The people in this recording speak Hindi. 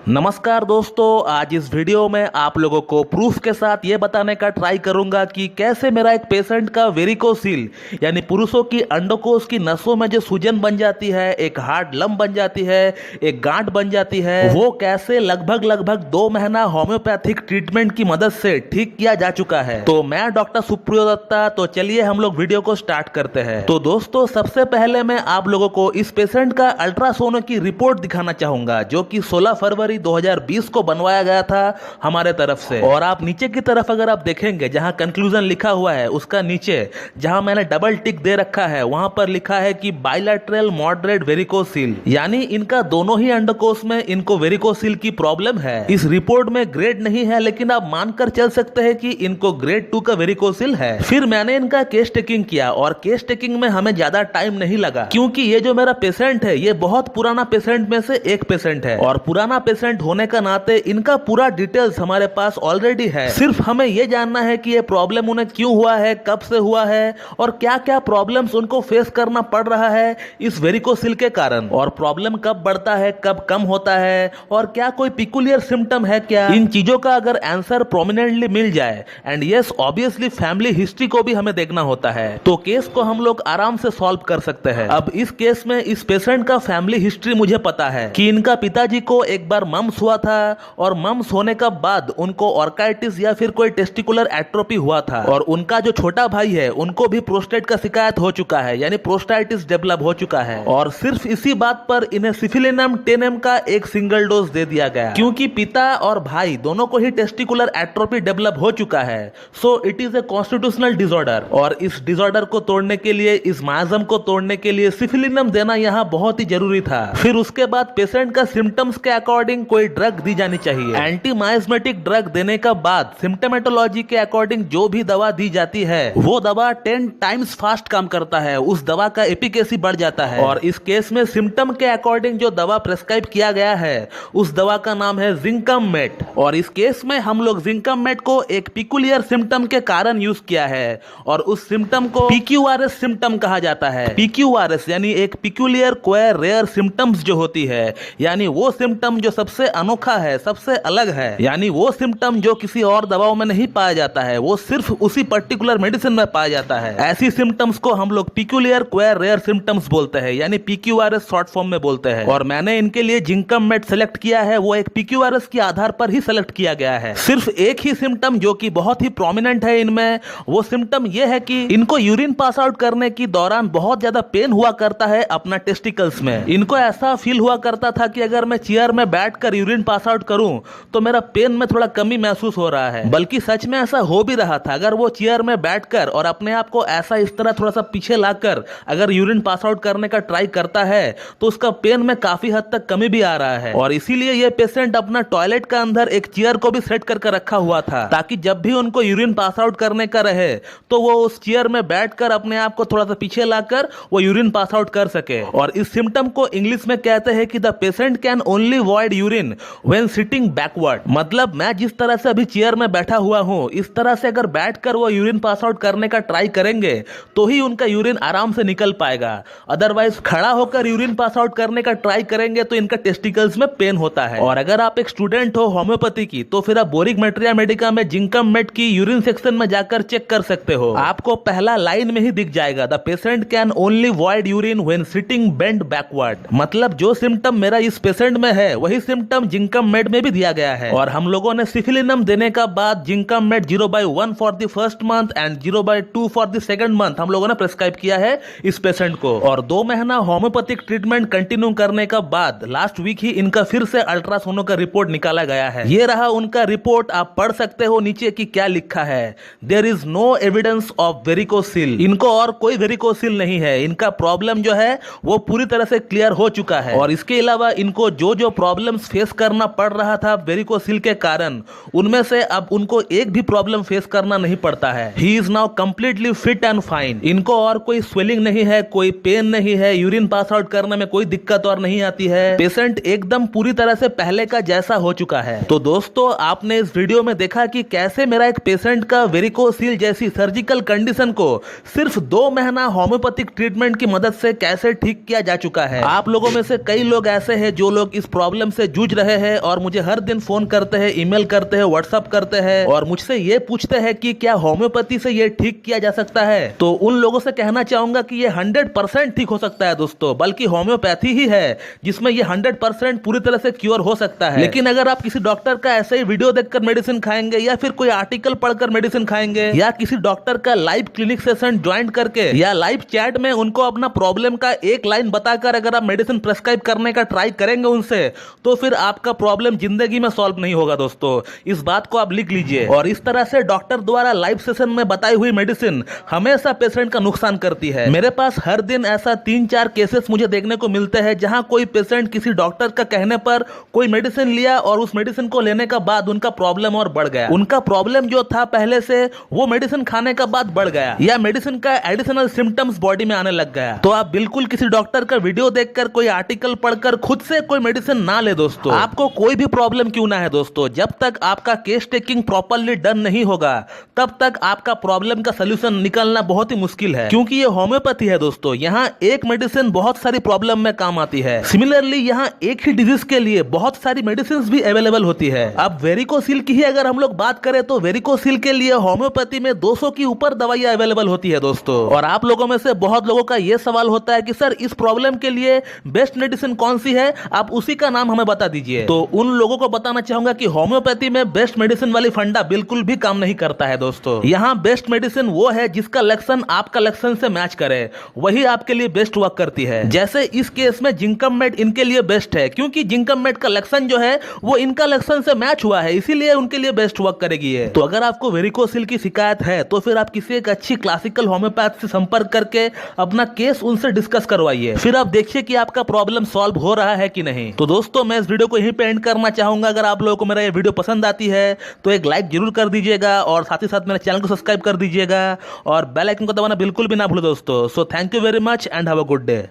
नमस्कार दोस्तों, आज इस वीडियो में आप लोगों को प्रूफ के साथ ये बताने का ट्राई करूंगा कि कैसे मेरा एक पेशेंट का वेरिकोसील यानी पुरुषों की अंडकोश की नसों में जो सूजन बन जाती है, एक हार्ड लंप बन जाती है, एक गांठ बन जाती है, वो कैसे लगभग 2 महीना होम्योपैथिक ट्रीटमेंट की मदद से ठीक किया जा चुका है। तो मैं डॉक्टर सुप्रियो दत्ता, तो चलिए हम लोग वीडियो को स्टार्ट करते हैं। तो दोस्तों, सबसे पहले मैं आप लोगों को इस पेशेंट का अल्ट्रासोनो की रिपोर्ट दिखाना चाहूंगा, जो कि 16 फरवरी 2020 को बनवाया गया था हमारे तरफ से। और आप नीचे की तरफ अगर आप देखेंगे, जहां कंक्लूजन लिखा हुआ है उसका नीचे जहां मैंने डबल टिक दे रखा है, वहां पर लिखा है कि बाइलैटरल मॉडरेट वेरिकोसील, यानी इनका दोनों ही अंडकोश में इनको वेरिकोसील की प्रॉब्लम है। इस रिपोर्ट में ग्रेड नहीं है, लेकिन आप मानकर चल सकते हैं कि इनको ग्रेड 2 का वेरिकोसील है। फिर मैंने इनका केस टेकिंग किया, और केस टेकिंग में हमें ज्यादा टाइम नहीं लगा, क्योंकि ये जो मेरा पेशेंट है ये बहुत पुराना पेशेंट में से एक पेशेंट है, और पुराना पेशेंट होने का नाते इनका पूरा डिटेल्स हमारे पास ऑलरेडी है। सिर्फ हमें यह जानना है कि ये प्रॉब्लम उन्हें क्यों हुआ है, कब से हुआ है, और क्या क्या प्रॉब्लम्स उनको फेस करना पड़ रहा है इस वेरिकोसील के कारण, और प्रॉब्लम कब बढ़ता है, कब कम होता है, और क्या कोई पिकुलियर सिम्टम है क्या। इन चीजों का अगर आंसर प्रोमिनेंटली मिल जाए, and yes obviously family history को भी हमें देखना होता है, तो केस को हम लोग आराम से सॉल्व कर सकते हैं। अब इस केस में इस पेशेंट का फैमिली हिस्ट्री मुझे पता है कि इनका पिताजी को एक बार मम्स हुआ था, और मम्स होने का बाद उनको ऑर्काइटिस या फिर कोई टेस्टिकुलर एट्रोपी हुआ था, और उनका जो छोटा भाई है उनको भी प्रोस्टेट का शिकायत हो चुका है, यानी प्रोस्टाइटिस डेवलप हो चुका है। और सिर्फ इसी बात पर इन्हें सिफिलिनम 10 का एक सिंगल डोज दे दिया गया, क्योंकि पिता और भाई दोनों को ही टेस्टिकुलर एट्रोपी डेवलप हो चुका है। So it is a constitutional disorder, और इस डिसऑर्डर को तोड़ने के लिए, इस मायाजम को तोड़ने के लिए सिफिलिनम देना यहाँ बहुत ही जरूरी था। फिर उसके बाद पेशेंट का सिम्टम्स के अकॉर्डिंग कोई ड्रग दी जानी चाहिए। एंटी माइस्मेटिक ड्रग देने का बाद सिम्टोमेटोलॉजी के अकॉर्डिंग जो भी दवा दी जाती है, वो दवा 10 टाइम्स फास्ट काम करता है, उस दवा का एफिकेसी बढ़ जाता है। और इस केस में सिम्टम के अकॉर्डिंग जो दवा प्रेस्क्राइब किया गया है, उस दवा का नाम है जिंकम मेट। और इस केस में हम लोग जिंकम मेट को एक पिकुलियर सिम्टम के कारण यूज किया है, और उस सिम्टम को PQRS सिम्टम कहा जाता है। PQRS यानी एक पिकुलियर क्वेर रेयर सिम्टम्स जो होती है, यानी वो सिम्टम जो सबसे अनोखा है, सबसे अलग है, यानी वो सिम्टम जो किसी और दवाओं में नहीं पाया जाता है, वो सिर्फ उसी पर्टिकुलर मेडिसिन में पाया जाता है। ऐसी सिम्टम्स को हम लोग पिकुलियर क्वेर रेयर सिम्टम्स बोलते हैं, यानी PQRS शॉर्ट फॉर्म में बोलते हैं। और मैंने इनके लिए जिंकम मेट सेलेक्ट किया है, वो एक PQRS के आधार पर ही सेलेक्ट किया गया है। सिर्फ एक ही सिम्टम जो कि बहुत ही प्रोमिनेंट है इनमें, वो सिम्टम ये है कि इनको यूरिन पास आउट करने की दौरान बहुत ज्यादा पेन हुआ करता है अपना टेस्टिकल्स में। इनको ऐसा फील हुआ करता था कि अगर मैं चेयर में बैठकर यूरिन पास आउट करूं तो मेरा पेन में थोड़ा कमी महसूस हो रहा है। बल्कि सच में ऐसा हो भी रहा था। अगर वो चेयर में बैठकर और अपने आप को ऐसा इस तरह थोड़ा सा पीछे लाकर अगर यूरिन पास आउट करने का ट्राई करता है, तो उसका पेन में काफी हद तक कमी भी आ रहा है। और इसीलिए ये पेशेंट अपना टॉयलेट का अंदर एक चेयर को भी सेट करके रखा हुआ था, ताकि जब भी उनको यूरिन पास आउट करने का रहे तो वो उस चेयर में बैठकर अपने आप को थोड़ा सा पीछे लाकर वो यूरिन पास आउट कर सके। और इस सिम्टम को इंग्लिश में कहते हैं कि the patient can only void urine when sitting backward. मतलब मैं जिस तरह से अभी चेयर में बैठा हुआ हूं, इस तरह से अगर बैठकर वो यूरिन पास आउट करने का ट्राई करेंगे तो ही उनका यूरिन आराम से निकल पाएगा। अदरवाइज खड़ा होकर यूरिन पास आउट करने का ट्राई करेंगे तो इनका टेस्टिकल्स में पेन होता है। और अगर आप एक स्टूडेंट हो होम्योपैथी की, तो फिर आप बोरिक मेटेरिया मेडिका में जिंकम मेट की यूरिन सेक्शन में जाकर चेक कर सकते हो। आपको पहला लाइन में ही दिख जाएगा, the patient can only void urine when sitting bend backward. मतलब जो सिम्टम मेरा इस पेशेंट में है, वही सिम्टम जिंकम मेट में भी दिया गया है। और हम लोगों ने सिफिलिनम देने का बाद zincum met 0/1 for the first month and 0/2 for the second month हम लोगों ने प्रेस्क्राइब किया है इस पेशेंट को। और 2 महीना होम्योपैथिक ट्रीटमेंट कंटिन्यू करने का बाद लास्ट वीक ही इनका फिर से अल्ट्रासोनो का रिपोर्ट निकाला गया है। ये रहा उनका रिपोर्ट, आप पढ़ सकते हो नीचे की क्या लिखा है। There is no evidence of varicocele. इनको और कोई वेरिकोसील नहीं है। इनका प्रॉब्लम जो है वो पूरी तरह से क्लियर हो चुका है। और इसके अलावा इनको जो जो प्रॉब्लम्स फेस करना पड़ रहा था वेरिकोसील के कारण, उनमें से अब उनको एक भी प्रॉब्लम फेस करना नहीं पड़ता है। He is now completely fit and fine. इनको और कोई स्वेलिंग नहीं है, कोई पेन नहीं है, यूरिन पास आउट करने में कोई दिक्कत और नहीं आती है। पेशेंट एकदम पूरी तरह से पहले का जैसा हो चुका है। तो दोस्तों, आपने इस वीडियो में देखा कि कैसे मेरा एक पेशेंट का वेरिकोसील जैसी सर्जिकल कंडीशन को सिर्फ 2 महीना होम्योपैथिक ट्रीटमेंट की मदद से कैसे ठीक किया जा चुका है। आप लोगों में से कई लोग ऐसे हैं जो लोग इस प्रॉब्लम से जूझ रहे हैं और मुझे हर दिन फोन करते हैं, ईमेल करते हैं, व्हाट्सएप करते हैं और मुझसे ये पूछते हैं कि क्या होम्योपैथी से ये ठीक किया जा सकता है। तो उन लोगों से कहना चाहूंगा कि ये 100% ठीक हो सकता है दोस्तों, बल्कि होम्योपैथी ही है जिसमें ये 100% पूरी तरह से क्योर हो सकता है। लेकिन अगर आप किसी डॉक्टर का ऐसे ही वीडियो देखकर मेडिसिन खाएंगे या फिर कोई आर्टिकल पढ़कर मेडिसिन खाएंगे या किसी डॉक्टर का लाइव क्लिनिक सेशन ज्वाइन करके या लाइव चैट में उनको अपना प्रॉब्लम का एक लाइन बताकर अगर आप मेडिसिन प्रेस्क्राइब करने का ट्राई करेंगे उनसे, तो फिर आपका प्रॉब्लम जिंदगी में सॉल्व नहीं होगा दोस्तों। इस बात को आप लिख लीजिए। और इस तरह से डॉक्टर द्वारा लाइव सेशन में बताई हुई मेडिसिन हमेशा पेशेंट का नुकसान करती है। मेरे पास हर दिन ऐसा 3-4 केसेस मुझे देखने को मिलते हैं जहां कोई पेशेंट किसी डॉक्टर का कहने पर कोई मेडिसिन लिया और उस मेडिसिन को लेने का बाद उनका प्रॉब्लम और बढ़ गया। उनका प्रॉब्लम जो था पहले से, वो मेडिसिन खाने का बाद बढ़ गया या मेडिसिन का एडिशनल सिम्टम्स बॉडी में आने लग गया। तो आप बिल्कुल किसी डॉक्टर का वीडियो देखकर, कोई आर्टिकल पढ़कर खुद से कोई मेडिसिन ना ले दोस्तों। आपको कोई भी प्रॉब्लम क्यों ना है दोस्तों, जब तक आपका केस टेकिंग प्रॉपर्ली डन नहीं होगा तब तक आपका प्रॉब्लम का सोल्यूशन निकलना बहुत ही मुश्किल है, क्योंकि ये होम्योपैथी है दोस्तों। यहाँ एक मेडिसिन बहुत सारी प्रॉब्लम में काम आती है। सिमिलरली यहाँ एक ही डिजीज के लिए बहुत सारी मेडिसिन भी अवेलेबल होती है। अब वेरिकोसील की ही अगर हम लोग बात करें तो वेरिकोसील के लिए होम्योपैथी में 200 की ऊपर दवाइयां अवेलेबल होती है दोस्तों। और आप लोगों में से बहुत लोगों का यह सवाल होता है कि सर इस प्रॉब्लम के लिए बेस्ट मेडिसिन कौन सी है, आप उसी का नाम हमें बता दीजिए। तो उन लोगों को बताना चाहूंगा कि होम्योपैथी में बेस्ट मेडिसिन वाली फंडा बिल्कुल भी काम नहीं करता है दोस्तों। यहाँ बेस्ट मेडिसिन वो है जिसका लक्षण आपका लक्षण से मैच करे, वही आपके लिए बेस्ट वर्क करती है। जैसे इस केस में जिंकम मेड इनके लिए बेस्ट है, क्योंकि जिंकम मेड का लक्षण जो है वो इनका लक्षण से मैच हुआ है, इसीलिए उनके लिए बेस्ट वर्क करेगी है। तो अगर आपको वेरिकोसिल की शिकायत है तो फिर आप किसी एक अच्छी क्लासिकल होम्योपैथ से संपर्क करके अपना केस उनसे डिस्कस करवाइए, फिर आप देखिए कि आपका प्रॉब्लम सॉल्व हो रहा है कि नहीं। तो दोस्तों मैं इस वीडियो को यहीं पे एंड करना चाहूंगा। अगर आप लोगों को मेरा ये वीडियो पसंद आती है तो एक लाइक जरूर कर दीजिएगा और साथ ही साथ मेरे चैनल को सब्सक्राइब कर दीजिएगा और बेल आइकन को दबाना बिल्कुल भी ना भूलो दोस्तों। So thank you very much and have a good day.